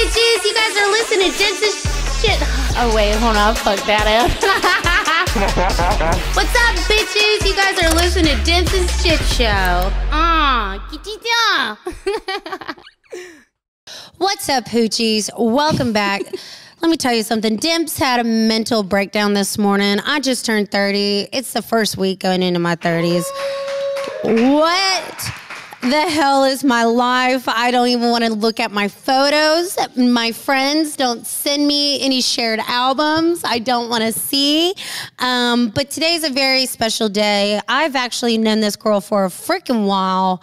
bitches? You guys are listening to Demps' shit. Oh, wait, hold on. I fucked that up. What's up, bitches? You guys are listening to Demps' shit show. What's up, hoochies? Welcome back. Let me tell you something. Demps had a mental breakdown this morning. I just turned 30. It's the first week going into my 30s. What the hell is my life? I don't even want to look at my photos. My friends don't send me any shared albums I don't want to see. But today's a very special day. I've actually known this girl for a freaking while.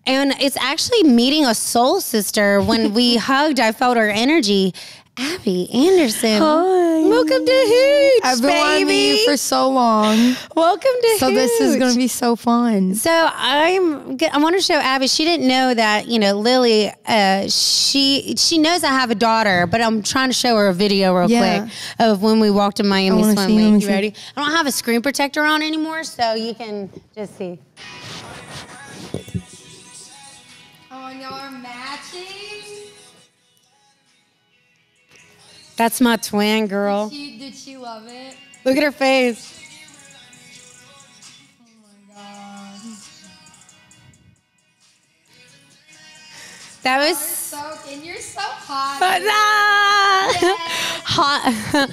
And it's actually meeting a soul sister. When we hugged, I felt her energy. Abby Anderson. Hi. Welcome to Hooch, I've been wanting you for so long. Welcome to Hooch. So this is going to be so fun. So I want to show Abby. She didn't know that, you know, Lily, she knows I have a daughter, but I'm trying to show her a video real quick of when we walked to Miami Swim Week. You ready? I don't have a screen protector on anymore, so you can just see. Oh, and y'all are matching? That's my twin, girl. Did she love it? Look at her face. Oh my God. That was And you're so hot. Hot.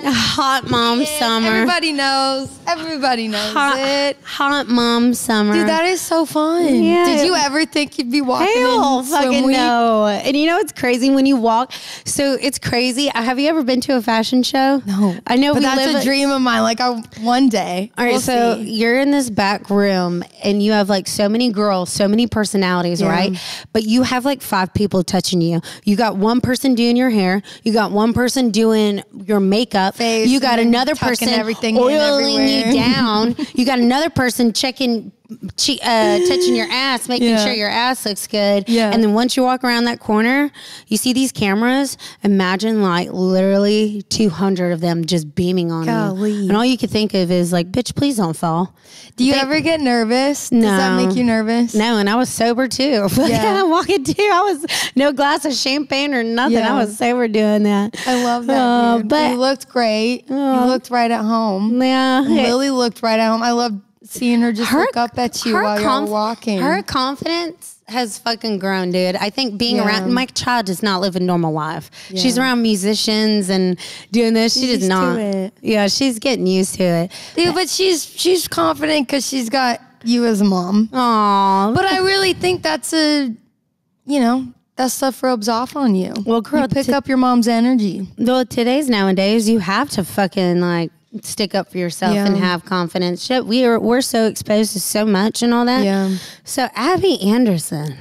Hot mom summer. Everybody knows. Everybody knows it. Hot mom summer. Dude, that is so fun. Yeah. Did you ever think you'd be walking Hell in fucking swim week? no. And you know what's crazy when you walk? So it's crazy. Have you ever been to a fashion show? No. I know, but that's a dream of mine. Like one day. All right, we'll so see. you're in this back room and you have like so many girls, so many personalities, right? But you have like 5 people touching you. You got one person doing your hair. You got one person doing your makeup. Face, you got another person oiling you down. You got another person checking, touching your ass, making sure your ass looks good. Yeah. And then once you walk around that corner, you see these cameras. Imagine like literally 200 of them just beaming on you. And all you could think of is like, bitch, please don't fall. Do you ever get nervous? No. Does that make you nervous? No, and I was sober too. Yeah, walking too. I was no glass of champagne or nothing. I was sober doing that. I love that. Dude. But you looked great. You looked right at home. Yeah, Lily looked right at home. I love seeing her just look up at you while you're walking. Her confidence has fucking grown, dude. I think being around my child does not live a normal life. She's around musicians and doing this. She does not. Yeah, she's getting used to it. Dude, but she's confident because she's got you as a mom. Aww. But I really think that's that stuff rubs off on you. Well, girl, you pick up your mom's energy. Well, nowadays, you have to fucking like stick up for yourself and have confidence. Shit, we're so exposed to so much and all that. Yeah. So Abby Anderson,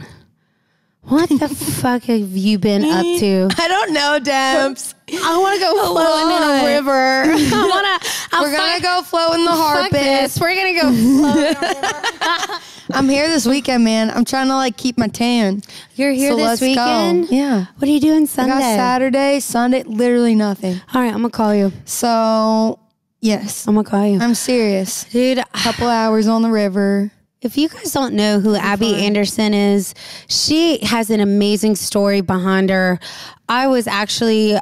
what the fuck have you been up to? I don't know, Demps. I want to go floating in a river. We're gonna go float in the Harpeth. We're gonna go float in a river. I'm here this weekend, man. I'm trying to like keep my tan. You're here this weekend? Go. Yeah. What are you doing Sunday? I got Saturday, Sunday, literally nothing. All right, I'm gonna call you. So, yes. I'm gonna call you. I'm serious. Dude, a couple hours on the river. If you guys don't know who Abby Anderson is, she has an amazing story behind her. I was actually,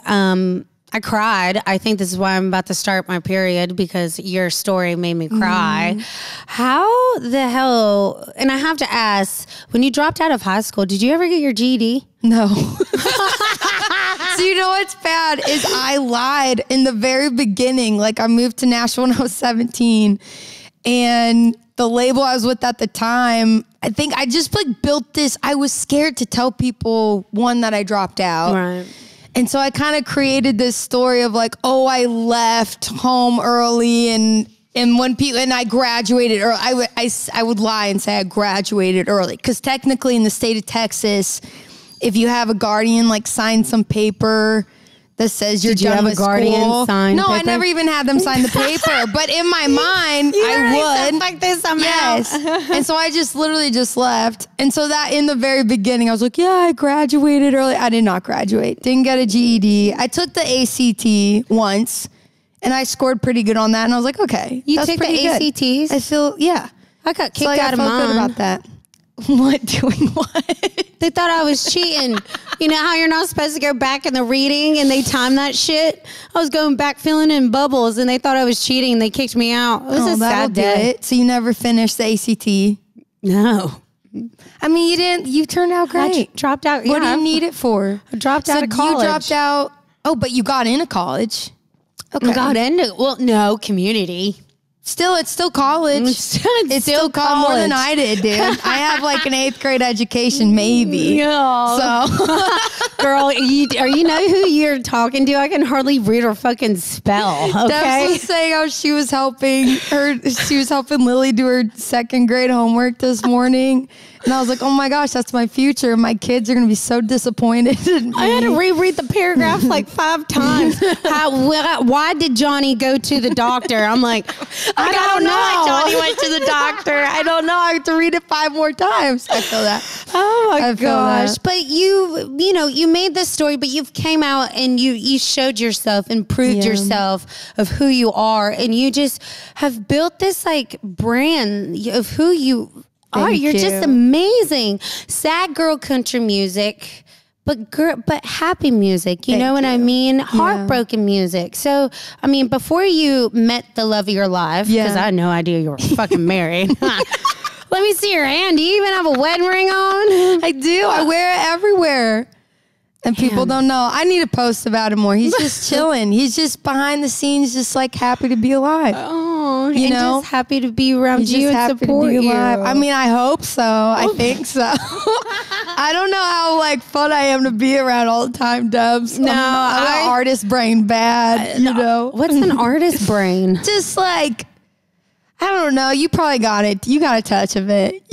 I cried. I think this is why I'm about to start my period, because your story made me cry. How the hell, and I have to ask, when you dropped out of high school, did you ever get your GED? No. So you know what's bad is I lied in the very beginning. Like I moved to Nashville when I was 17 and the label I was with at the time, I think I just like built this. I was scared to tell people, one, that I dropped out. Right. And so I kind of created this story of like, oh, I left home early and when people, and I graduated early. I would lie and say I graduated early. Because technically in the state of Texas, if you have a guardian like sign some paper that says you're done with school. No, I never even had them sign the paper. But in my mind, I would. Like this somehow. Yes. And so I just literally just left. And so that in the very beginning, I was like, yeah, I graduated early. I did not graduate. Didn't get a GED. I took the ACT once and I scored pretty good on that. And I was like, okay, you that's took pretty the ACTs? Good. I feel, yeah. I got kicked out of mine. Good about that. What? Doing what? They thought I was cheating. You know how you're not supposed to go back in the reading and they time that shit? I was going back filling in bubbles and they thought I was cheating and they kicked me out. It was a sad day. So you never finished the ACT? No. I mean, you turned out great. I dropped out. What do you need it for? I dropped out of college. You dropped out. Oh, but you got into college. Okay. I got into, no, community. It's still college. It's still college. More than I did, dude. I have like an 8th grade education, maybe. Yeah. So, girl, you know who you're talking to? I can hardly read or fucking spell. Okay. Demps was saying how she was helping Lily do her 2nd grade homework this morning. And I was like, oh my gosh, that's my future. My kids are going to be so disappointed in me. I had to reread the paragraph like 5 times. Why did Johnny go to the doctor? I'm like, I don't know. Why Johnny went to the doctor. I don't know. I have to read it 5 more times. I feel that. Oh my gosh. But you made this story, but you've came out and you showed yourself and proved yourself of who you are. And you just have built this like brand of who you You're just amazing. Sad girl country music, but happy music. You know what I mean? Heartbroken music. So, I mean, before you met the love of your life, because I had no idea you were fucking married. Let me see your hand. Do you even have a wedding ring on? I do. I wear it everywhere. And people don't know. I need to post about him more. He's just chilling. He's just behind the scenes, just like happy to be alive. Oh, you know, just happy to be around you and support you. I mean, I hope so. I think so. I don't know how like fun I am to be around all the time, Dubs. No, I'm an artist brain bad. You know, what's an artist brain? Just like, I don't know. You probably got it. You got a touch of it.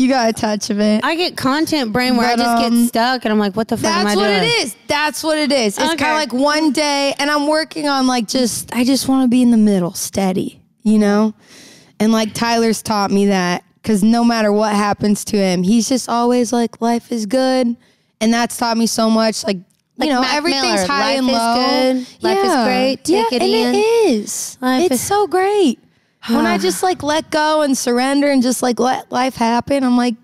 I get content brain where I just get stuck and I'm like, what the fuck am I doing? That's what it is. It's kind of like one day and I'm working on like I just want to be in the middle, steady, you know? And like Tyler's taught me that because no matter what happens to him, he's just always like, life is good. And that's taught me so much. Like you know, everything's high and low. Life is good. Life is great. Take it in. And it is. It's so great. When I just like let go and surrender and just like let life happen, I'm like,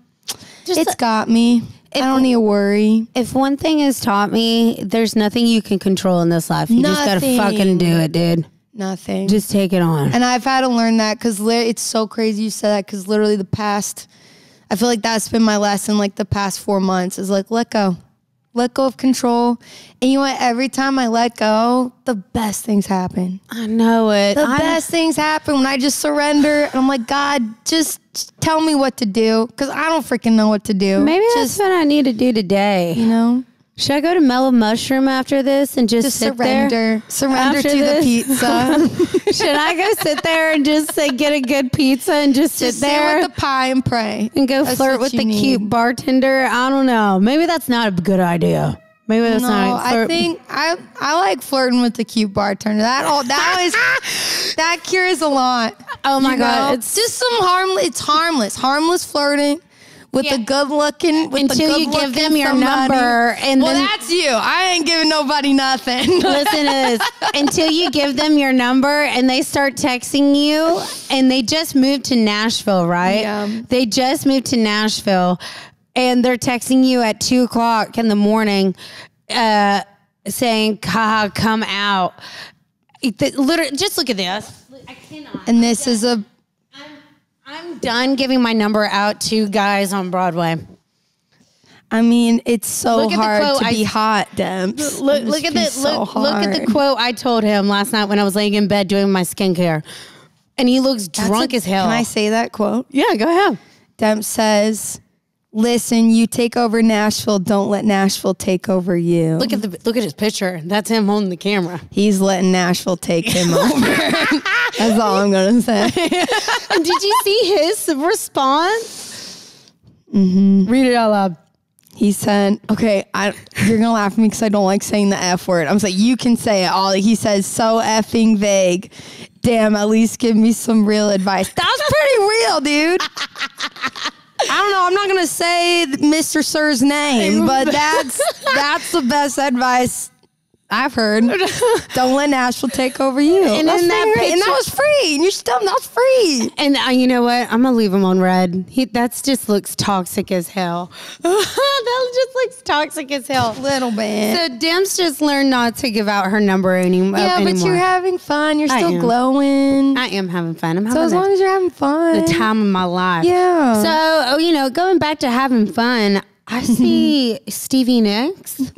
it's got me. I don't need to worry. If one thing has taught me, there's nothing you can control in this life. You just got to fucking do it, dude. Nothing. Just take it on. And I've had to learn that because it's so crazy you said that because literally I feel like that's been my lesson like the past 4 months is like, let go. Let go of control. And you know what? Every time I let go, the best things happen. I know it. The best things happen when I just surrender. And I'm like, God, just tell me what to do. Because I don't freaking know what to do. Maybe that's what I need to do today. You know? Should I go to Mellow Mushroom after this and just sit surrender? Surrender to the pizza. Should I go sit there and just say, get a good pizza and just sit there with the pie and pray and go flirt with the cute bartender? I don't know. Maybe that's not a good idea. Maybe that's not. I think I like flirting with the cute bartender. That cures a lot. Oh my God! It's just some harmless flirting. With the good looking, until you give them your number, and then that's you. I ain't giving nobody nothing. Listen to this. Until you give them your number, and they start texting you, and they just moved to Nashville, right? Yeah. They just moved to Nashville, and they're texting you at 2:00 in the morning, saying, "Come out." Literally, just look at this. I cannot. And this is I'm done giving my number out to guys on Broadway. I mean, it's so hard to be hot, Demps. Look at the quote I told him last night when I was laying in bed doing my skincare. And he looks drunk as hell. Can I say that quote? Yeah, go ahead. Demps says, listen, you take over Nashville. Don't let Nashville take over you. Look at his picture. That's him holding the camera. He's letting Nashville take him over. That's all I'm going to say. Did you see his response? Mm-hmm. Read it out loud. He said, okay, you're going to laugh at me because I don't like saying the F word. I'm like, you can say it all. He says, so effing vague. Damn, at least give me some real advice. That's pretty real, dude. I don't know. I'm not going to say Mr. Sir's name, but that's the best advice I've heard. Don't let Nashville take over you. And that's in that great. And that was free. And you're still that's free. And you know what? I'm gonna leave him on red. That's just looks toxic as hell. That just looks toxic as hell. Little bit. So Demps just learned not to give out her number anymore. Yeah, but you're having fun. You're still glowing. I am having fun. I'm so having as long as you're having fun, the time of my life. Yeah. So going back to having fun, I see Stevie Nicks.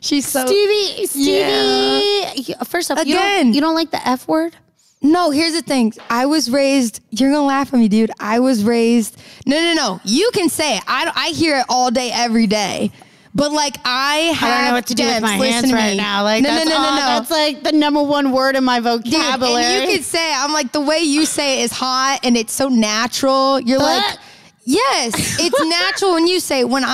She's so Stevie. Yeah. First off, Again. you don't like the F word? No, here's the thing. I was raised, you're going to laugh at me, dude. I was raised, no. You can say it. I hear it all day, every day. But like I don't know what to do with my hands right now. Like no. That's like the number one word in my vocabulary. Dude, and you can say it. I'm like, the way you say it is hot and it's so natural. You're like, yes, it's natural when you say it. When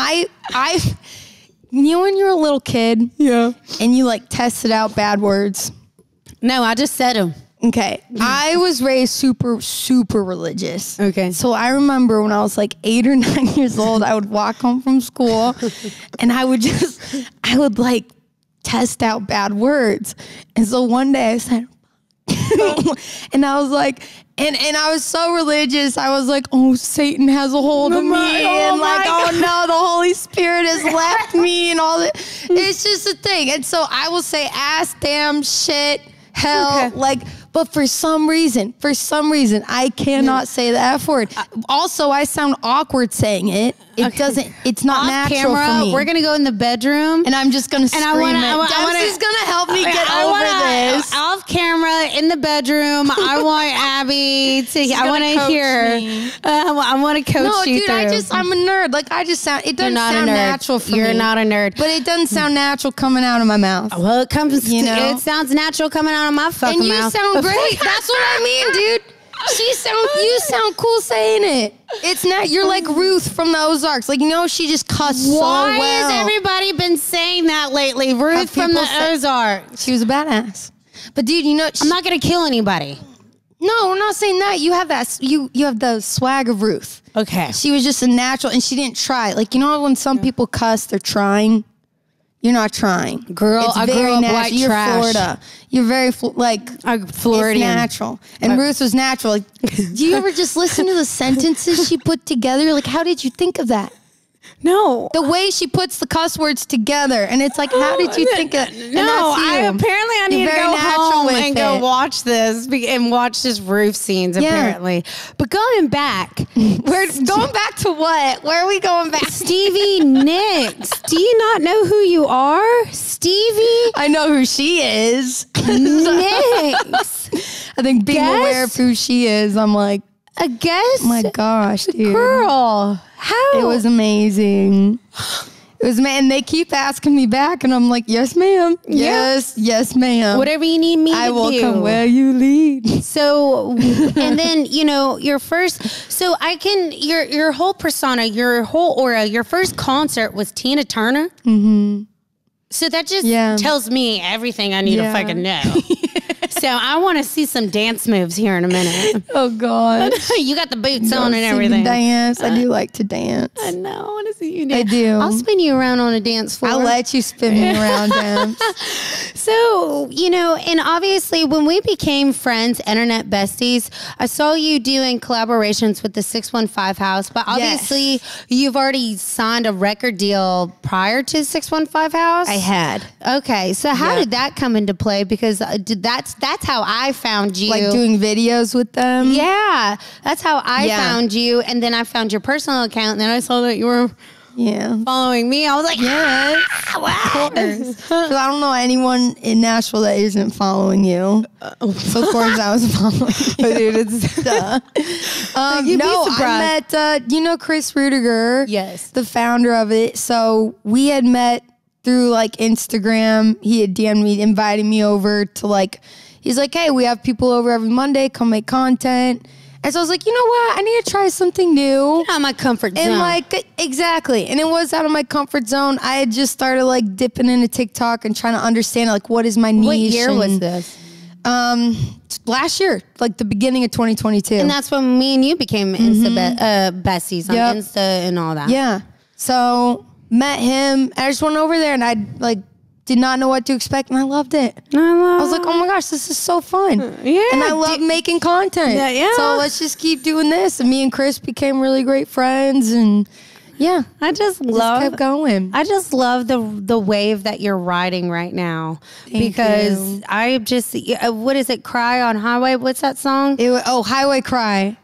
when you're a little kid, yeah, and you like tested out bad words. No, I just said them. Okay. I was raised super, super religious. Okay. So I remember when I was like 8 or 9 years old, I would walk home from school and I would like test out bad words. And so one day I said, and I was like, and I was so religious. I was like, oh, Satan has a hold of me. Oh no, the Holy Spirit has left me and all that. It's just a thing. And so I will say ass, damn, shit, hell, okay. But for some reason, I cannot say the F word. Also, I sound awkward saying it. It's not Off natural camera, for me. we're going to go in the bedroom. And I'm just going to scream Demps is going to help me get over this. Off camera, in the bedroom, I want Abby to, I want to hear, I want to coach you through. I'm a nerd. It doesn't sound natural for me. You're not a nerd. But it doesn't sound natural coming out of my mouth. Well, it sounds natural coming out of my fucking mouth. And you sound great. That's what I mean, dude. You sound cool saying it. It's not. You're like Ruth from the Ozarks. She just cussed so well. Why has everybody been saying that lately? Ruth from the Ozarks. She was a badass. But dude, I'm not gonna kill anybody. No, we're not saying that. You have that. You have the swag of Ruth. Okay. She was just a natural, and she didn't try. When some people cuss, they're trying. You're not trying. Girl, I grew up white You're trash. Florida. You're very, Floridian. It's natural. And Ruth was natural. Do you ever just listen to the sentences she put together? How did you think of that? No. The way she puts the cuss words together. And it's like, how did you think of that? No, I need to go home and go watch this and watch this Ruth scenes, apparently. But going back. We're going back to what? Where are we going back? Stevie Nicks. Do you not know who you are? Stevie? I know who she is. Nicks. I think being aware of who she is, I'm like, I guess. Oh my gosh, dude. Girl, how? It was amazing. It was, man, they keep asking me back, and I'm like, yes, ma'am. Yes, ma'am. Whatever you need me to do. I will come where you lead. So, and then, your whole persona, your whole aura, your first concert was Tina Turner. Mm-hmm. So that just tells me everything I need to fucking know. So I want to see some dance moves here in a minute. Oh, God. You got the boots on and everything. Dance. I do like to dance. I know. I want to see you dance. I do. I'll spin you around on a dance floor. I'll let you spin me around, Demps. So, and obviously when we became friends, internet besties, I saw you doing collaborations with the 615 House, but obviously you've already signed a record deal prior to 615 House. I had. Okay. So how did that come into play? Because that's how I found you. Like doing videos with them? Yeah. That's how I found you. And then I found your personal account. And then I saw that you were following me. I was like, yes. Wow. Of course. Because I don't know anyone in Nashville that isn't following you. So of course I was following you. Dude, it's duh. I met, Chris Rudiger. Yes. The founder of it. So we had met through Instagram. He had DM'd me, invited me over to he's like, hey, we have people over every Monday, come make content. And so I was like, you know what? I need to try something new. Out of my comfort zone. And exactly. And it was out of my comfort zone. I had just started dipping into TikTok and trying to understand what is my niche. What year was this? Last year, the beginning of 2022. And that's when me and you became besties on Insta and all that. Yeah. So met him. I just went over there and I did not know what to expect, and I loved it. I was like, oh my gosh, this is so fun. Yeah. And I love making content. Yeah. So let's just keep doing this. And me and Chris became really great friends, and yeah, I just kept going. I just love the wave that you're riding right now. Because you. I just, what is it? Cry on Highway? What's that song? Highway Cry.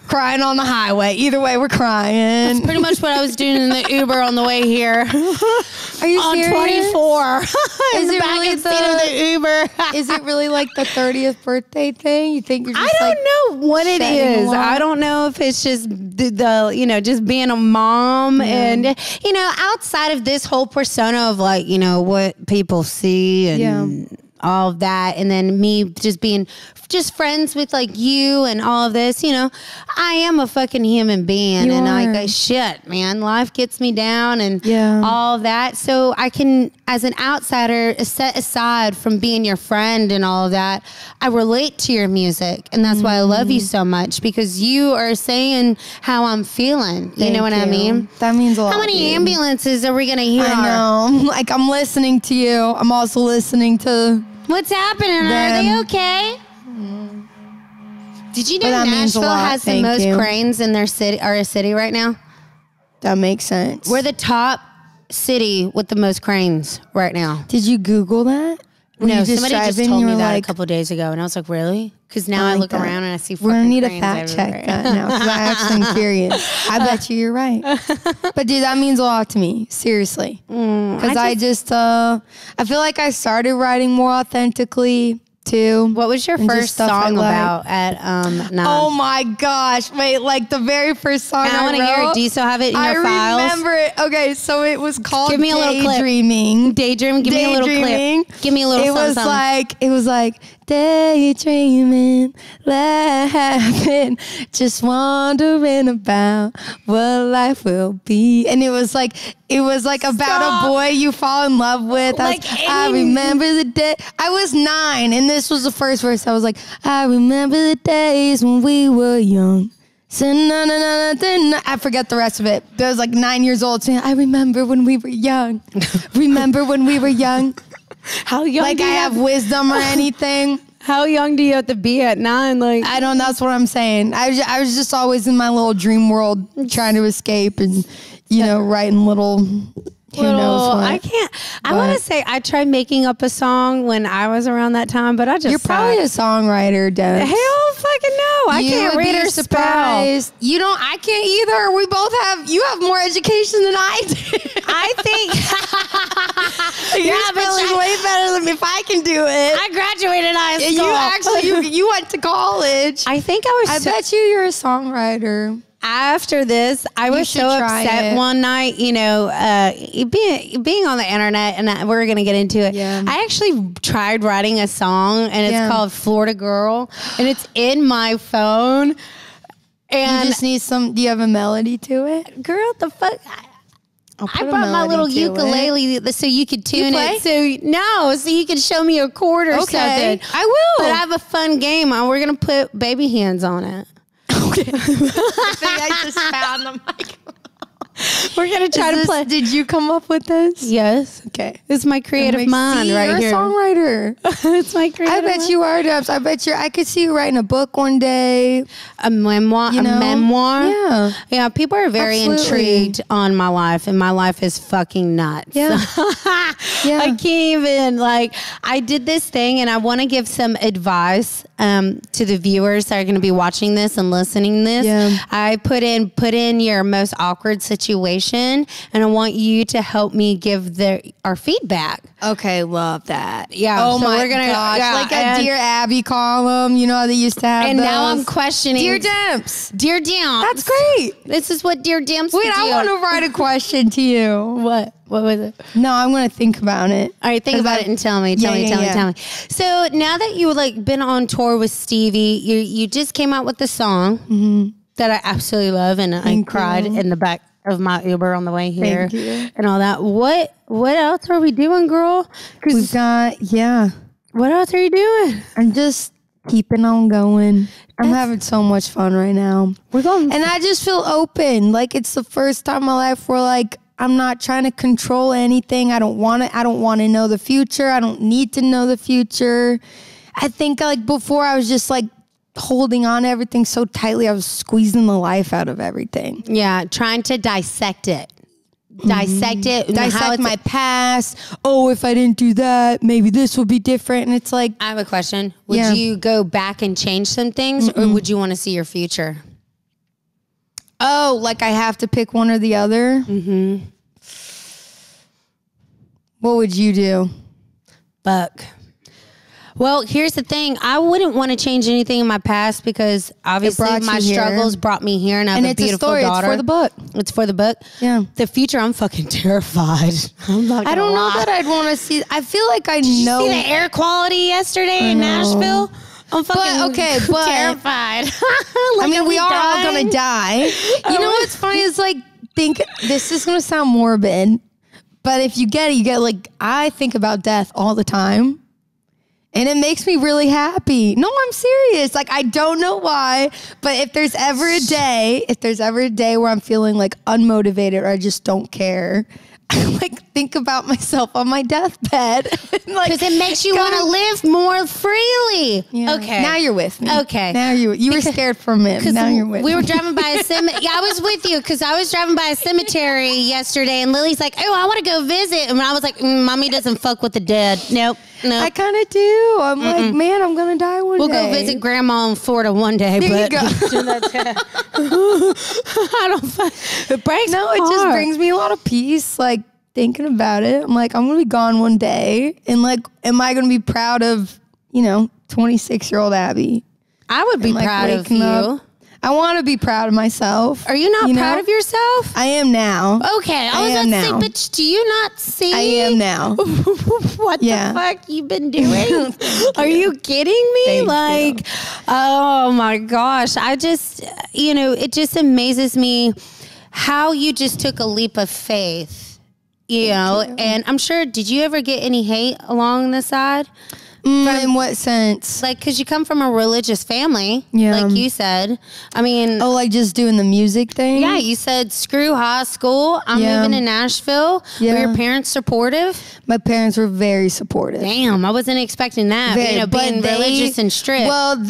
Crying on the highway. Either way, we're crying. That's pretty much what I was doing in the Uber on the way here. Are you on serious? 24. Is it really seat of the Uber? Is it really like the 30th birthday thing? You think you're just I don't know what it setting is. along? I don't know if it's just the just being a mom and outside of this whole persona of like what people see and all of that, and then me just being just friends with like you and all of this, I am a fucking human being, and like shit, man, life gets me down and all of that. So I can, as an outsider, set aside from being your friend and all of that, I relate to your music, and that's why I love you so much, because you are saying how I'm feeling. You know what I mean? That means a lot. How many ambulances are we gonna hear? I know. Like, I'm listening to you. I'm also listening to What's happening? them. Are they okay? Did you know that means a Nashville lot. has the Thank most you. cranes in their city right now? That makes sense. We're the top city with the most cranes right now. Did you Google that? Were you Somebody just driving? told You me were that like, a couple of days ago, and I was like, really? Because now I like look that. around and I see we're gonna fucking need a cranes fact check everywhere. that now, because I actually am curious. I bet you're right. But dude, that means a lot to me. Seriously, because I feel like I started writing more authentically too. What was your and just first stuff I song like. about at Nine? Oh my gosh! Wait, like the very first song I want to hear it. Do you still have it in your files? I remember it. Okay, so it was called Give me a little clip. Daydreaming. Daydream. Give me a little clip. Give me a little something. It was like daydreaming, laughing, just wondering about what life will be. And it was like about a boy you fall in love with. I remember the day. I was 9, and this was the first verse. I was like, I remember the days when we were young. I forget the rest of it. I was like 9 years old saying, I remember when we were young. Remember when we were young? How young? Like I have wisdom or anything. How young do you have to be at 9? Like I don't. That's what I'm saying. I was just always in my little dream world, trying to escape and writing little. Who knows what. I can't. I want to say I tried making up a song when I was around that time, but I just You're probably a songwriter, Demps. Hell fucking no. I can't read or surprised. You don't. I can't either. We both have. You have more education than I do. I think you're spelling way better than me. If I can do it, I graduated high school. You went to college. I think I was. I bet you're a songwriter. After this, I was so upset one night, being on the internet, and we're going to get into it. Yeah. I actually tried writing a song, and it's called Florida Girl, and it's in my phone. And you just need some, do you have a melody to it? Girl, the fuck? I brought my little ukulele so you could tune it. So you could show me a chord or something. I will. But I have a fun game. We're going to put baby hands on it. Okay. I just found the mic. We're going to try to play. Did you come up with this? Yes. Okay. It's my creative mind right you're here. You're a songwriter. It's my creative mind. I bet you are, Demps. I could see you writing a book one day. A memoir. Yeah. Yeah. People are very intrigued on my life, and my life is fucking nuts. Yeah. I can't even, I did this thing, and I want to give some advice to the viewers that are going to be watching this and listening to this. Yeah. I put in your most awkward situation, and I want you to help me give our feedback. Okay, love that. Yeah. Oh so my we're gonna, gosh. yeah, Like a Dear Abby column, how they used to have and those. now I'm questioning. Dear Demps. Dear Demps. That's great. This is what Dear Demps Wait, do. I want to write a question to you. What? What was it? No, I'm going to think about it. All right, think about it and tell me. Tell me. So now that you been on tour with Stevie, you just came out with the song that I absolutely love, and I cried in the back of my Uber on the way here and all that. What else are we doing, girl? We've got, What else are you doing? I'm just keeping on going. I'm having so much fun right now. We're going. And I just feel open. Like it's the first time in my life where I'm not trying to control anything. I don't want to know the future. I don't need to know the future. I think like before I was just like holding on to everything so tightly. I was squeezing the life out of everything. Yeah, trying to dissect it. Dissect my past. Oh, if I didn't do that, maybe this will be different. And it's like, I have a question. Would you go back and change some things, or would you want to see your future? Oh, like I have to pick one or the other? Mm-hmm. What would you do? Fuck. Well, here's the thing. I wouldn't want to change anything in my past because obviously my struggles brought me here, and I have a beautiful daughter. It's for the book. It's for the book. Yeah. The future, I'm fucking terrified. I don't know that I'd want to see. I feel like I know. Did you see the air quality yesterday in Nashville? I'm fucking terrified. I mean, we are all gonna die. You know what's funny is like, think this is gonna sound morbid, but if you get it, you get like, I think about death all the time. And it makes me really happy. No, I'm serious. Like, I don't know why, but if there's ever a day where I'm feeling like unmotivated or I just don't care, I like think about myself on my deathbed. Because it makes you want to live more freely. Yeah. Okay. Now you're with me. Okay. Now you were scared from him. Now you're with me. We were driving by a cemetery. Yeah, I was with you because I was driving by a cemetery yesterday, and Lily's like, "Oh, I want to go visit," and I was like, "Mommy doesn't fuck with the dead." Nope. I kind of do. I'm like, man, I'm gonna die one day. We'll go visit Grandma in Florida one day. There but you go. I don't. It breaks. No, it just brings me a lot of peace. Like thinking about it, I'm like, I'm gonna be gone one day, and like, am I gonna be proud of 26-year-old Abby? I would be proud of you. Up. I want to be proud of myself. Are you not proud of yourself? I am now. Okay, I was about to say, but do you not see? I am now. What the fuck you been doing? Are you kidding me? Thank you. Oh my gosh. I just, it just amazes me how you just took a leap of faith, and I'm sure, did you ever get any hate along the side? In what sense? Like, because you come from a religious family, yeah. like you said. I mean... Oh, like just doing the music thing? Yeah, you said, screw high school. I'm moving to Nashville. Yeah. Were your parents supportive? My parents were very supportive. Damn, I wasn't expecting that. Being religious and strict. Well,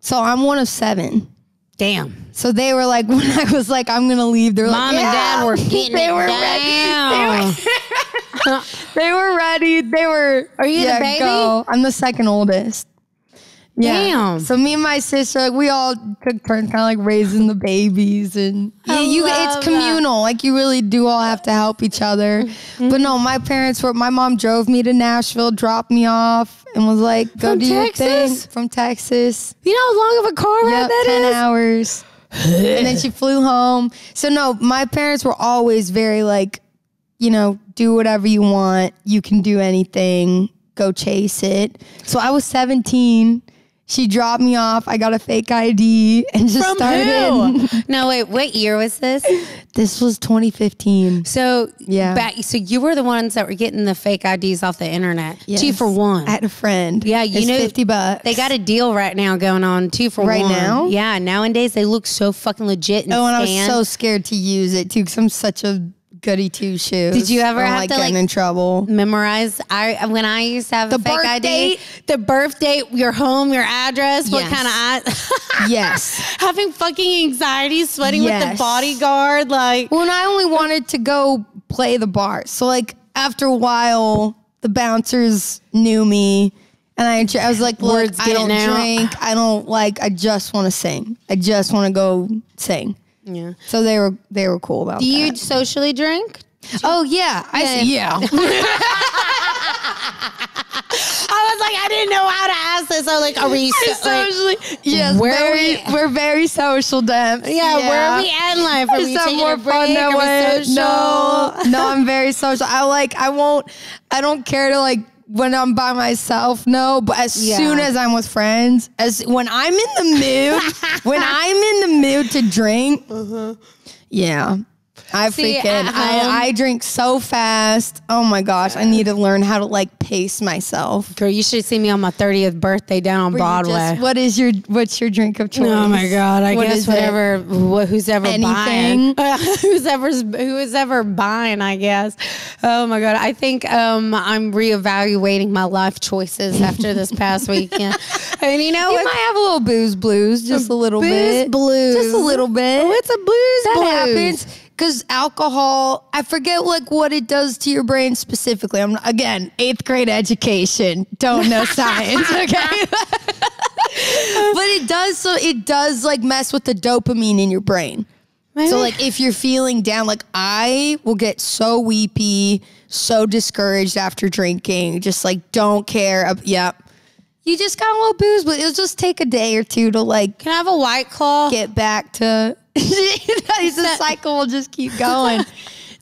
so I'm one of 7. Damn. So they were like, when I was like, I'm going to leave, they're Mom like, and Dad were getting they it were down. They were ready. They were. Are you the baby? Go. I'm the second oldest. Yeah. Damn. So me and my sister, like, we all took turns kind of like raising the babies, and it's communal. Like you really do all have to help each other. Mm-hmm. But no, my mom drove me to Nashville, dropped me off, and was like, go do your thing. From Texas. You know how long of a car ride that 10 is? hours. And then she flew home. So no, my parents were always very like, do whatever you want. You can do anything. Go chase it. So I was 17. She dropped me off. I got a fake ID and just started. Who? No, wait. What year was this? This was 2015. So so you were the ones that were getting the fake IDs off the internet. Yes. 2 for 1. I had a friend. Yeah, it's $50. They got a deal right now going on. 2 for 1 right now. Yeah, nowadays they look so fucking legit. And I was so scared to use it too because I'm such a goody two shoes. Did you ever have to getting in trouble? Memorize? When I used to have a fake ID, the birth date, your home, your address, what kind of yes, having fucking anxiety, sweating with the bodyguard, like. Well, I only wanted to go play the bar, so like after a while, the bouncers knew me, and I was like, look, I don't drink, I don't I just want to sing, I just want to go sing. Yeah. So they were cool about that. Do you socially drink? Oh yeah. Yeah. I was like, I didn't know how to ask this. I was like, are we socially? Yes. We're very social, Demps. Yeah. Where are we at in life? Are we taking more fun that way? No, I'm very social. I don't care to when I'm by myself, no, but as soon as I'm with friends, when I'm in the mood, to drink, yeah. I drink so fast. Oh my gosh. I need to learn how to like pace myself. Girl, you should see me on my 30th birthday down on Broadway. What's your drink of choice? Oh my God. I guess who's ever Anything? buying. who is ever buying, I guess. Oh my God. I think I'm reevaluating my life choices after this past weekend. And you know, you might have a little booze blues, just a little bit. Blues. Just a little bit. What's a blues That blues? happens because alcohol, I forget like what it does to your brain specifically. I'm again, 8th grade education, don't know science, okay? But it does like mess with the dopamine in your brain. Maybe. So like if you're feeling down, like I will get so weepy, so discouraged after drinking, just like don't care. Yep. You just got a little booze, but it'll just take a day or two to like. Can I have a White Claw? Get back to. The cycle will just keep going.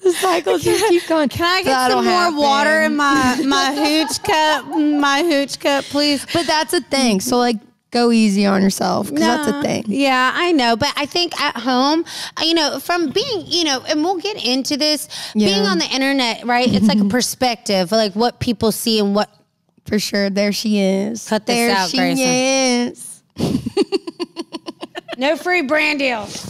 The cycle just keep going. Can I get some more water in my hooch cup? My hooch cup, please. But that's a thing. So like, go easy on yourself because that's a thing. Yeah, I know. But I think at home, you know, from being, you know, and we'll get into this, being on the internet, right? It's like a perspective, like what people see and what. For sure. There she is. Cut this out, Grayson. There she is. No free brand deals.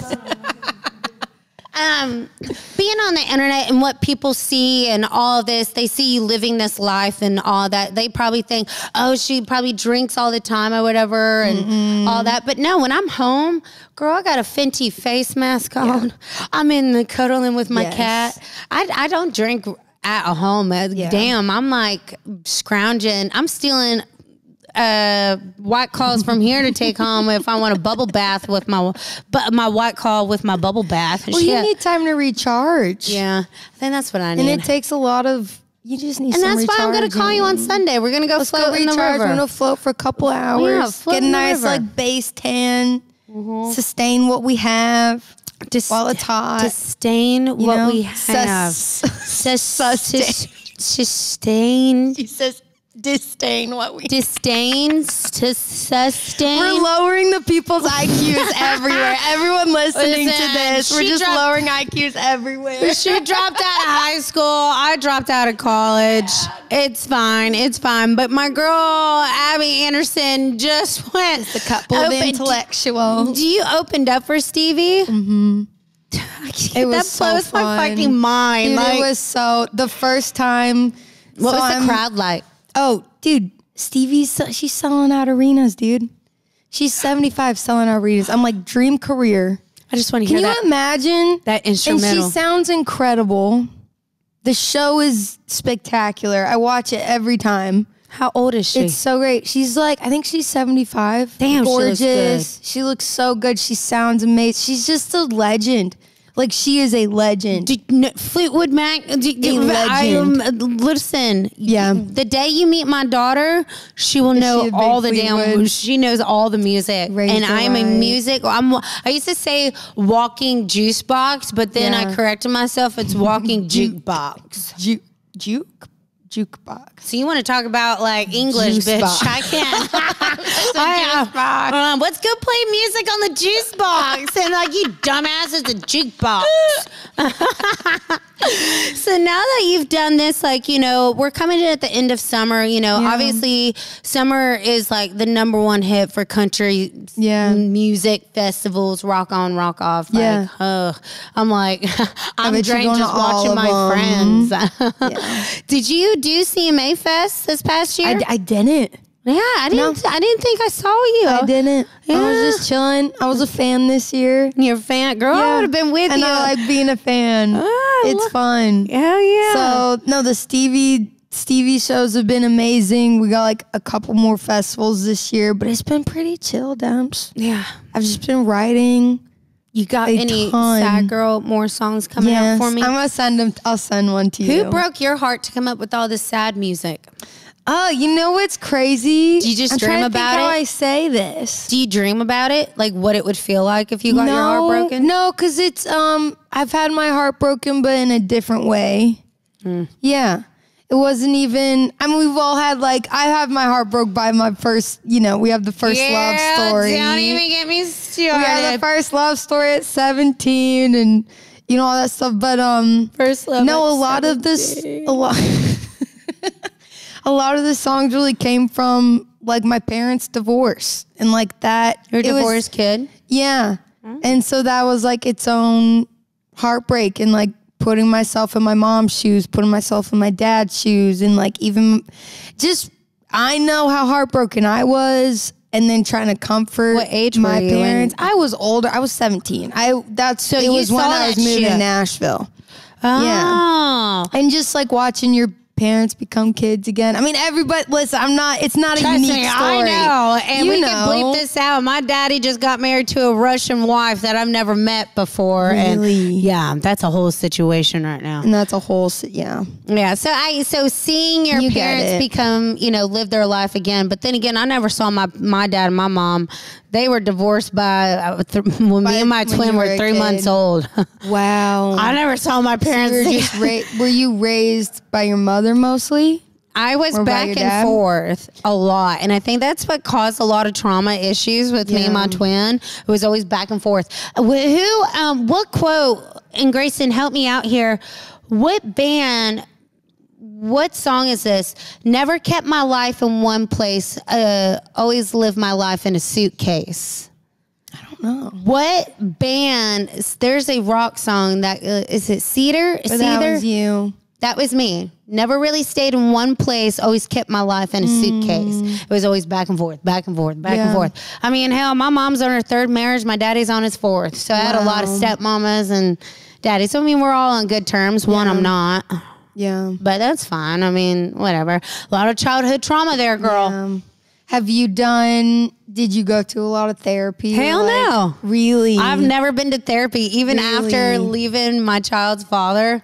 Being on the internet and what people see and all this, they see you living this life and all that. They probably think, oh, she probably drinks all the time or whatever and all that. But no, when I'm home, girl, I got a Fenty face mask on. Yeah. I'm in the cuddling with my cat. I don't drink at home. Damn, I'm like scrounging. I'm stealing White Claws from here to take home if I want a bubble bath with my White Claw with my bubble bath. Well, you need time to recharge. Yeah, I think that's what I need. And it takes a lot of. You just need. And some that's why I'm going to call you on Sunday. We're going to go float in the river. We're going to float for a couple hours. Yeah, get a nice like base tan. Sustain what we have. While it's hot. Sustain what we have. Sustain. She says disdain what we disdains to sustain. We're lowering the people's IQs everywhere. Everyone listening to this, we're just lowering IQs everywhere. She dropped out of high school. I dropped out of college. Yeah. It's fine. It's fine. But my girl, Abby Anderson, just went. Just a couple of intellectual. Do you opened up for Stevie? Mm-hmm. It was that blows my fucking mind. Dude, like, it was so, the first time. What was the crowd like? Oh, dude, she's selling out arenas, dude. She's 75 selling out arenas. I'm like, dream career. I just want to hear that. Can you imagine? That instrumental. And she sounds incredible. The show is spectacular. I watch it every time. How old is she? It's so great. She's like, I think she's 75. Damn, gorgeous. She looks good. She looks so good. She sounds amazing. She's just a legend. Like, she is a legend. Fleetwood Mac, a legend. Listen, the day you meet my daughter, she will know all the damn. She knows all the music, and I'm a music. I used to say walking juice box, but then I corrected myself. It's walking jukebox. Jukebox. So you want to talk about like English, juice bitch? Box. I can't. Let's go play music on the juice box. And like, you dumbass, it's a jukebox. So now that you've done this, like, you know, we're coming in at the end of summer. You know, obviously summer is like the #1 hit for country music festivals, rock on, rock off. Like, I'm like, I'm drained just watching my friends. Did you do CMA Fest this past year? I didn't. Yeah, I didn't think I saw you. I didn't. Yeah. I was just chilling. I was a fan this year. You're a fan? Girl, I would have been with you. And I like being a fan. It's fun. Hell yeah. So, no, the Stevie shows have been amazing. We got like a couple more festivals this year, but it's been pretty chill, Demps. Yeah. I've just been writing. You got any sad girl more songs coming out for me? I'm going to send them. I'll send one to you. Who broke your heart to come up with all this sad music? Oh, you know what's crazy? Do you just dream about it? How I say this? Do you dream about it? Like what it would feel like if you got your heart broken? No, because it's I've had my heart broken, but in a different way. Yeah. It wasn't even, I mean, we've all had like, I have my heart broke by my first, you know, we have the first love story. Don't even get me started. We had the first love story at 17, and you know, all that stuff. But First love no, at a lot of this, 17. a lot of the songs really came from like my parents' divorce and like that. You're a divorced kid? Yeah. And so that was like its own heartbreak and like putting myself in my mom's shoes, putting myself in my dad's shoes, and like even just I know how heartbroken I was, and then trying to comfort What age my were you parents. in? I was older. I was 17. It you was when saw I was that moving shit. to Nashville. Oh. Yeah. And just like watching your parents become kids again. I mean, everybody, listen, it's not a Trust unique me, story. I know. And You we know. can bleep this out. My daddy just got married to a Russian wife that I've never met before. Really? And yeah, that's a whole situation right now. And that's a whole, yeah. Yeah. So seeing your You get parents it. become, live their life again. But then again, I never saw my dad and my mom. They were divorced by when me and my when twin you were were a 3 kid. months old. Wow. I never saw my parents. Were you raised by your mother mostly? I was Or by back your and dad? forth a lot. And I think that's what caused a lot of trauma issues with me and my twin. It was always back and forth. What quote, and Grayson, help me out here. What band, what song is this? Never kept my life in one place. Always lived my life in a suitcase. I don't know. What band, there's a rock song that, is it Cedar? But that was you. That was me. Never really stayed in one place. Always kept my life in a suitcase. It was always back and forth, back and forth, back and forth. I mean, hell, my mom's on her third marriage. My daddy's on his fourth. So I had a lot of stepmamas and daddies. So, I mean, we're all on good terms. One, I'm not. Yeah. But that's fine. I mean, whatever. A lot of childhood trauma there, girl. Did you go to a lot of therapy? Hell no. Really? I've never been to therapy. Even after leaving my child's father,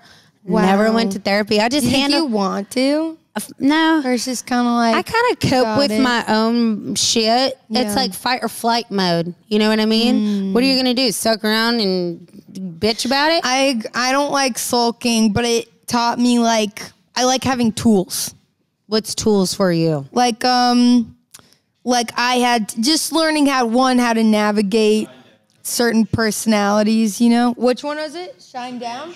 never went to therapy. I just Do you think handled. you want to? No. Or it's just kind of like... I kind of cope with my own shit. Yeah. It's like fight or flight mode. You know what I mean? What are you going to do? Suck around and bitch about it? I don't like sulking, but it taught me like... I like having tools. What's tools for you? Like I had just learning how to navigate certain personalities, you know? Which one was it? Shine down?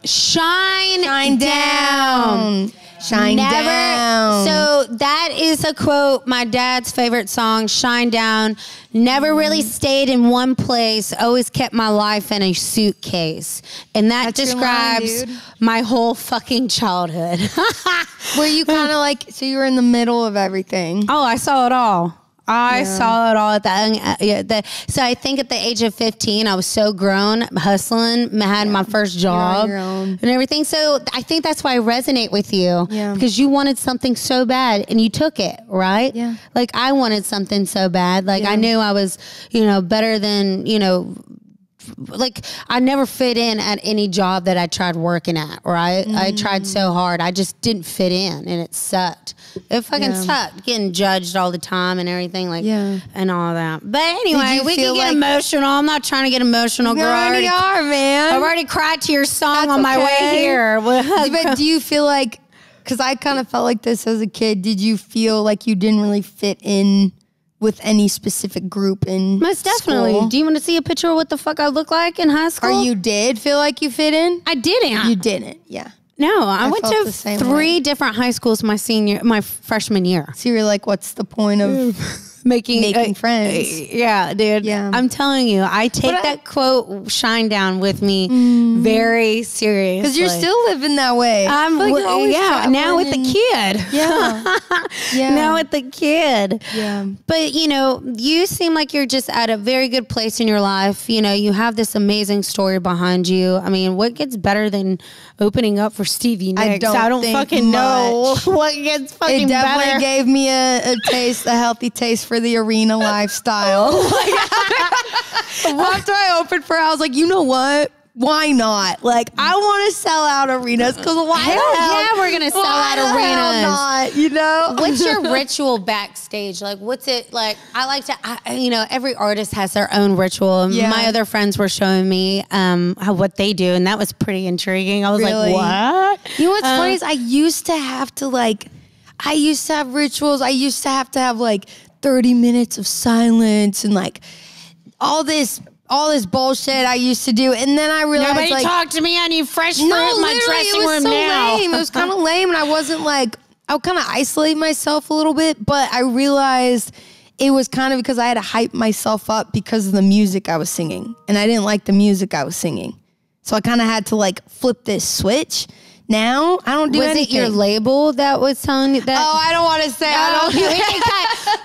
Shine down. Shine Never. down. So that is a quote. My dad's favorite song, Shine Down. Never really stayed in one place. Always kept my life in a suitcase. And that That's your line, describes dude. my whole fucking childhood. Were you kind of like, so you were in the middle of everything? Oh, I saw it all. I saw it all at so I think at the age of 15, I was so grown, hustling, had my first job your own. and everything. So I think that's why I resonate with you. Yeah. Because you wanted something so bad and you took it, right? Yeah. Like I wanted something so bad. Like I knew I was, better than, like I never fit in at any job that I tried working at, right? I tried so hard. I just didn't fit in and it sucked. It fucking sucked getting judged all the time and everything and all that. But anyway, we can get emotional. I'm not trying to get emotional, girl. You already are, man. I've already cried to your song That's on my way okay. here. But do you feel like, because I kind of felt like this as a kid, did you feel like you didn't really fit in with any specific group in Most definitely. school? Do you want to see a picture of what the fuck I look like in high school? Or you did feel like you fit in? I didn't. You didn't, yeah. No, I went felt to the same 3 way. different high schools my freshman year. So you were like, what's the point of making friends? Yeah, dude. Yeah. I'm telling you, I take that quote "shine down" with me very seriously. Because you're still living that way. I'm I feel like you're always now with the traveling kid. Yeah. Now with the kid. Yeah. But you seem like you're just at a very good place in your life. You have this amazing story behind you. I mean, what gets better than opening up for Stevie Nicks? I don't think fucking know much. what gets fucking It definitely better. gave me a healthy taste for the arena lifestyle. After I opened for her, I was like, you know what? Why not? Like, I want to sell out arenas because why Hell the hell? yeah, we're gonna sell out Why the hell arenas. not, you know? What's your ritual backstage? Like, what's it like? I like to, every artist has their own ritual. Yeah. My other friends were showing me what they do, and that was pretty intriguing. I was Really? like, what? You know what's funny is I used to have rituals. I used to have like 30 minutes of silence and like all this all this bullshit I used to do. And then I realized, nobody like, talk to me. I need fresh fruit in my dressing room so now. lame. It was kind of lame, and I wasn't like, I would kind of isolate myself a little bit, but I realized it was kind of because I had to hype myself up because of the music I was singing, and I didn't like the music I was singing. So I kind of had to like flip this switch. Now I don't do anything. Was it your label that was telling you that? Oh, I don't want to say.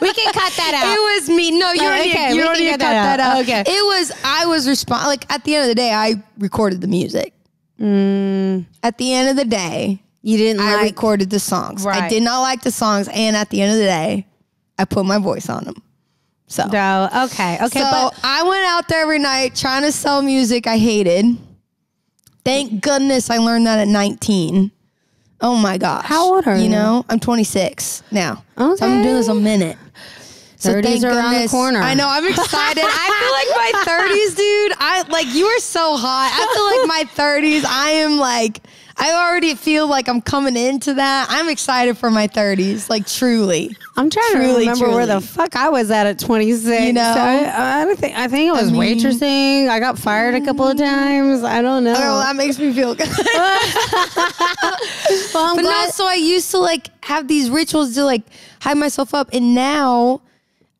We can cut that out. It was me. No, you don't need to cut that out. Okay. I was like, at the end of the day, I recorded the music. At the end of the day, you didn't. I recorded the songs. Right. I did not like the songs, and at the end of the day, I put my voice on them. So okay. So but I went out there every night trying to sell music I hated. Thank goodness I learned that at 19. Oh my gosh. How old are you? You know, I'm 26 now. Okay. So I've been doing this a minute. So 30s are around the corner. I know. I'm excited. I feel like my 30s, dude. You are so hot. I feel like my 30s. I already feel like I'm coming into that. I'm excited for my 30s. Like, truly. I'm trying to remember where the fuck I was at 26. You know? I think it was waitressing. I got fired a couple of times. I don't know. Okay, well, that makes me feel good. Well, but no, so I used to like have these rituals to like hype myself up, and now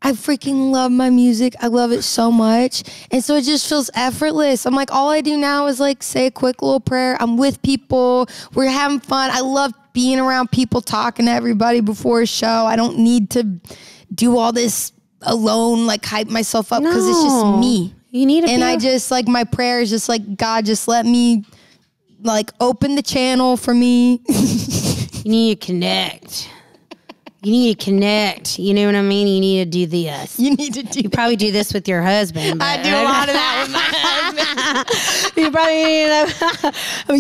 I freaking love my music. I love it so much. And so it just feels effortless. I'm like, all I do now is like say a quick little prayer. I'm with people. We're having fun. I love being around people, talking to everybody before a show. I don't need to do all this alone, like hype myself up, because it's just me. You need to And I just like, my prayer is just like, God, just let me like open the channel for me. You need to connect. You need to connect. You know what I mean? You need to do this. You need to do You probably do this with your husband. I do a lot of that with my husband. You probably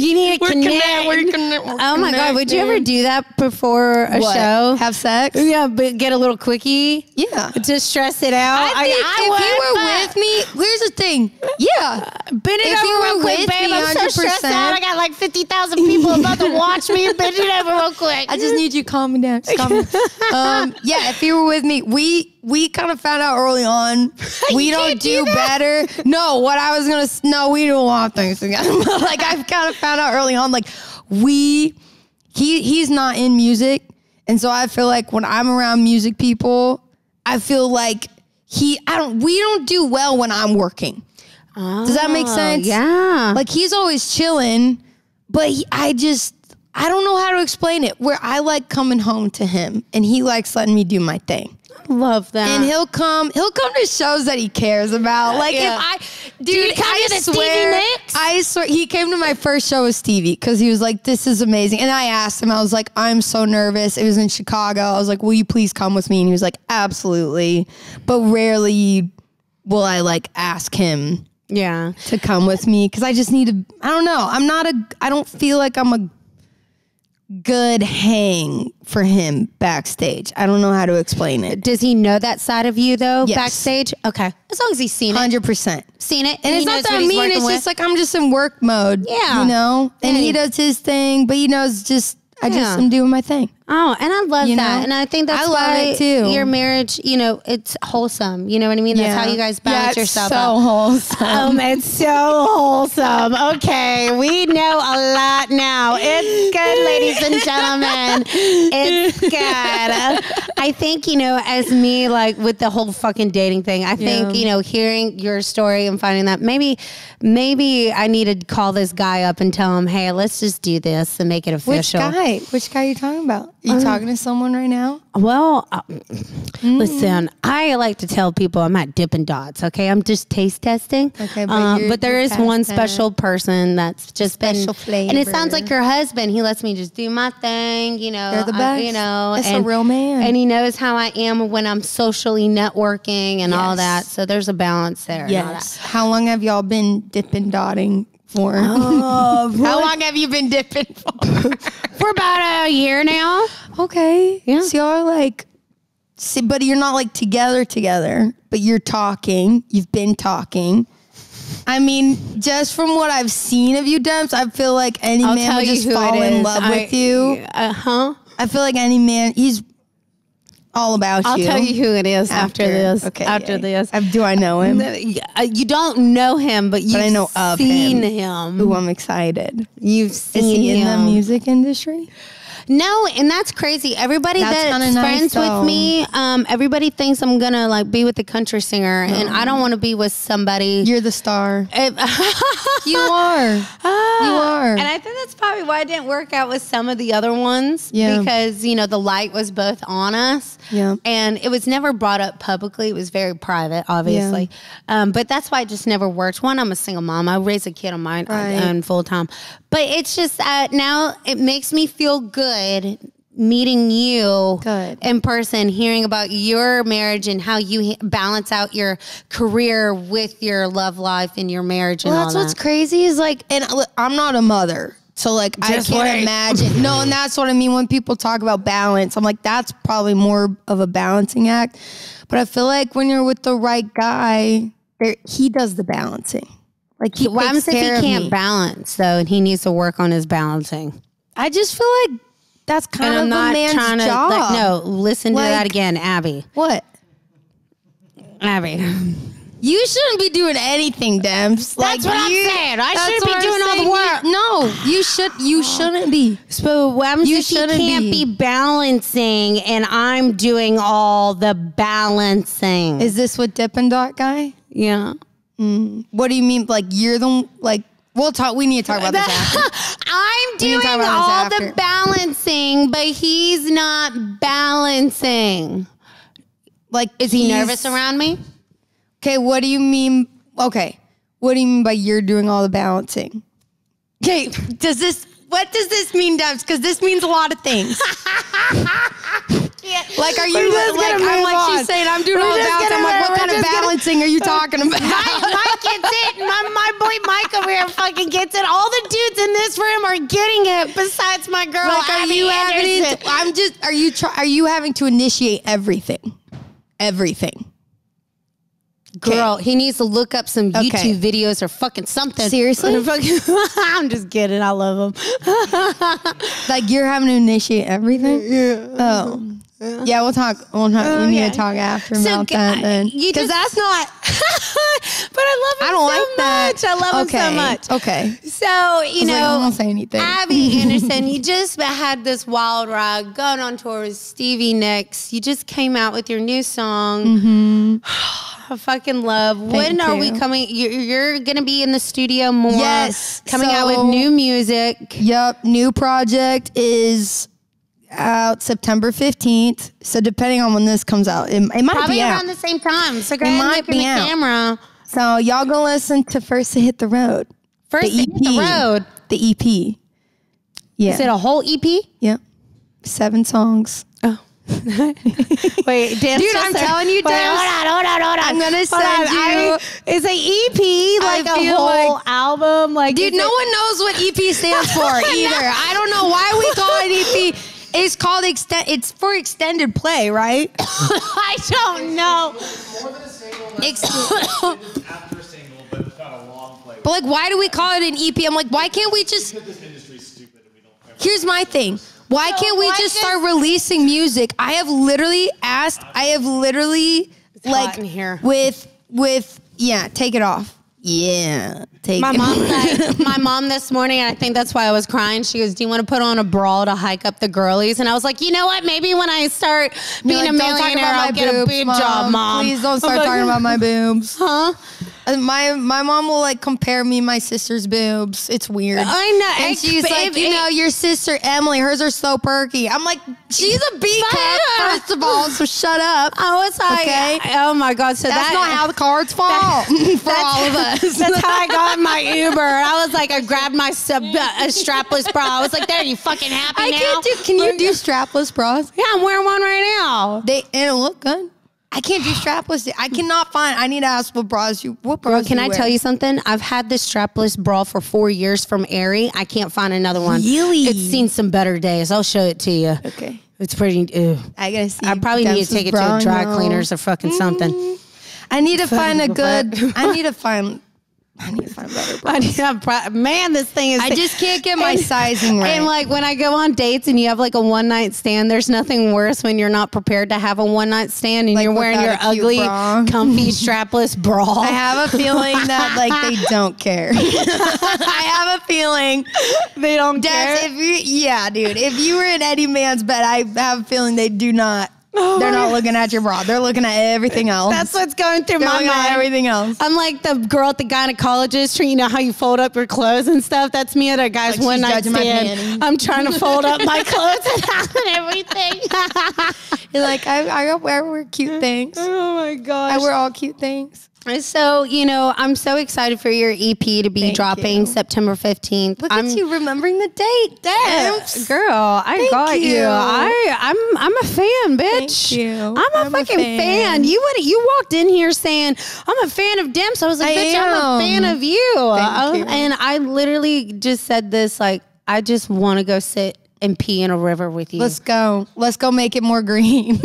need to connect. Oh my God. Would you ever do that before a show? Have sex? Yeah, but get a little quickie. Yeah. To stress it out. I think if you were with me, here's the thing. Yeah. Bend it If you over were real quick, with babe. me, I'm so stressed 100%. out. I got like 50,000 people about to watch me. Bend it over real quick. I just need you calming down. Just calm down. Yeah, if you were with me, we kind of found out early on we don't do better. No, what I was gonna no, we do a lot of things together. Like I've kind of found out early on, like he's not in music, and so I feel like when I'm around music people, I feel like we don't do well when I'm working. Does that make sense? Yeah. Like he's always chilling, but I don't know how to explain it, where I like coming home to him and he likes letting me do my thing. Love that. And he'll come to shows that he cares about. Like Dude, I swear, he came to my first show with Stevie because he was like, this is amazing. And I asked him, I was like, I'm so nervous. It was in Chicago. I was like, will you please come with me? And he was like, absolutely. But rarely will I like ask him to come with me because I just need to, I don't know. I don't feel like I'm a good hang for him backstage. I don't know how to explain it. Does he know that side of you though? Yes. Backstage? Okay. As long as he's seen it. 100%. Seen it. And it's not that I mean, it's just like I'm just in work mode. Yeah. You know? And he does his thing, but he knows I'm doing my thing. Oh, and I love that. And I think that's why it too. Your marriage, it's wholesome. You know what I mean? That's how you guys balance yourself out. Wholesome. It's so wholesome. Okay, we know a lot now. It's good, ladies and gentlemen. It's good. I think, as me, like with the whole fucking dating thing, I think, hearing your story and finding that maybe I need to call this guy up and tell him, hey, let's just do this and make it official. Which guy are you talking about? Are you talking to someone right now? Well, listen, I like to tell people I'm not Dippin' Dots, okay? I'm just taste testing. Okay, but there is one special person that's just special flavor. And it sounds like your husband. He lets me just do my thing, They're the best. It's and, a real man. And he knows how I am when I'm socially networking and all that. So there's a balance there. Yes. How long have y'all been dipping dotting for? How long have you been dipping for? For about a year now. Okay. Yeah. So y'all are like, but you're not like together, but you're talking. You've been talking. I mean, just from what I've seen of you, Demps, I feel like any man would just fall in love with you. I feel like any man, all about I'll you. tell you who it is after this. Okay. After this. Do I know him? You don't know him, but you've I know of seen him. Ooh, I'm excited. You've Is seen he in the him. music industry? No, and that's crazy. Everybody That's that's kinda nice, friends though. with me, everybody thinks I'm gonna like be with the country singer, and I don't want to be with somebody. You're the star. You are. You are. And I think that's probably why it didn't work out with some of the other ones. Yeah. Because, you know, the light was both on us. Yeah. And it was never brought up publicly. It was very private, obviously. But that's why it just never worked. One, I'm a single mom. I raise a kid on my own full time. But it's just now it makes me feel good meeting you in person, hearing about your marriage and how you balance out your career with your love life and your marriage and all That's that. what's crazy is like, and I'm not a mother. So like, I can't imagine. No, and that's what I mean when people talk about balance. I'm like, that's probably more of a balancing act. But I feel like when you're with the right guy, he does the balancing. Like he What happens if he can't balance though, and he needs to work on his balancing? I just feel like that's kind of I'm a not man's trying to. job. Like, no, listen to that again, Abby. What? Abby. You shouldn't be doing anything, Demps. That's what I'm saying. I shouldn't be doing all the work. No, you shouldn't be. So what happens if he can't be balancing, and I'm doing all the balancing? Is this what Dippin' Dot guy? Yeah. What do you mean? Like you're the like? We'll talk. We need to talk about this after. I'm doing all the balancing, but he's not balancing. Like, is he nervous around me? Okay, what do you mean? Okay, what do you mean by you're doing all the balancing? Okay, what does this mean, Debs? Because this means a lot of things. Like, are you like? I'm like she's saying I'm doing all the balancing. I'm like, what kind of balancing are you talking about? Mike gets it. My boy Mike over here fucking gets it. All the dudes in this room are getting it. Besides my girl, like, are Abby you Anderson. Are you having to initiate everything? Everything. Girl, he needs to look up some YouTube videos or fucking something. Seriously? I'm just kidding. I love him. Like you're having to initiate everything? Yeah. Oh. Yeah, we'll talk. We need to talk after about that then. Because that's not. But I love him much. I love him so much. Okay. So, you know, I won't say anything. Abby Anderson, you just had this wild ride going on tour with Stevie Nicks. You just came out with your new song. I fucking love. When are we coming? You're going to be in the studio more. Yes. Coming out with new music. Yep. New project is out September 15th. So depending on when this comes out, it might probably be out. around the same time. So go ahead and look in the camera. So y'all go listen to First to Hit the Road. First to Hit the Road. The EP. Yeah. Is it a whole EP? Yep. 7 songs. Oh. Wait, Demps, dude, I'm telling you, Demps. Hold on. I'm gonna send you. Is an EP like a whole album? Like, dude, no one knows what EP stands for either. I don't know why we call it EP. It's called It's for extended play, right? I don't know. It's more than a single. After a single, but it's got a long play. But like, why do we call it an EP? I'm like, why can't we just? This industry's stupid, and we don't. Here's my thing. Why can't we just start releasing music? I have literally hot in here. with take it off. Yeah, take my it. My mom this morning, I think that's why I was crying. She goes, "Do you want to put on a bra to hike up the girlies?" And I was like, you know what? Maybe when I start being a millionaire, I'll get a boob job, Mom. Please don't start talking about my boobs. Huh? My mom will like compare me and my sister's boobs. It's weird. I know. And she's like, your sister Emily, hers are so perky. I'm like, she's a B-cup, first of all, so shut up. I was like, okay? Oh my God. So that's not how the cards fall for all of us. That's how I got in my Uber. I was like, I grabbed my strapless bra. I was like, there, you fucking happy now? Can you do strapless bras? Yeah, I'm wearing one right now. And it'll look good. I can't do strapless. I cannot find. I need to ask what bras you wear. Can I tell you something? I've had this strapless bra for 4 years from Aerie. I can't find another one. Really? It's seen some better days. I'll show it to you. Okay. It's pretty. Ew. I gotta see. I probably need to take it to a dry cleaners or fucking something. I need to find a good. I need to find I need to find better. Man, this thing is. I just can't get my sizing right. And like when I go on dates and you have like a one night stand, there's nothing worse when you're not prepared to have a one night stand and Like you're wearing your without a cute ugly, bra. comfy, strapless bra. I have a feeling that like they don't care. I have a feeling they don't Des, care. dude. If you were in any man's bed, I have a feeling they do not. They're not looking at your bra. They're looking at everything else. That's what's going through They're my looking at mind. everything else. I'm like the girl at the gynecologist. You know how you fold up your clothes and stuff? That's me at a guy's Like one she's night judging my stand. panties. I'm trying to fold up my clothes and everything. You're like, I wear cute things. Oh my gosh. I wear all cute things. So, I'm so excited for your EP to be Thank dropping you. September 15th. Look at you remembering the date. Demps. Girl, I Thank got you. you. I'm a fan, bitch. Thank you. I'm a fucking fan. You walked in here saying, I'm a fan of Demps. I was like, bitch, I'm a fan of you. Thank you. And I literally just said this, like, I just want to go sit and pee in a river with you. Let's go. Let's go make it more green.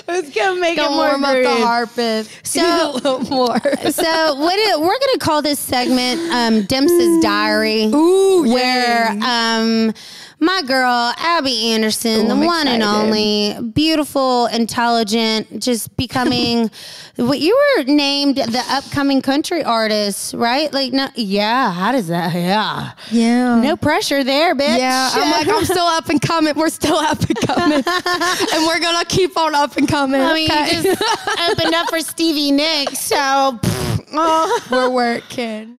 Let's go make Go it more warm up the green. carpet. So, a little more. So we're gonna call this segment Demps' Diary. Ooh, where yay. my girl Abby Anderson, Ooh, the I'm one and excited. only, beautiful, intelligent, just becoming what you were named the upcoming country artist, right? Like, no, yeah. How does that? Yeah. Yeah. No pressure there, bitch. Yeah, I'm like, I'm still up and coming. We're still up and coming. And we're going to keep on up and coming. I mean, okay? you just opened up for Stevie Nicks, so. We're working.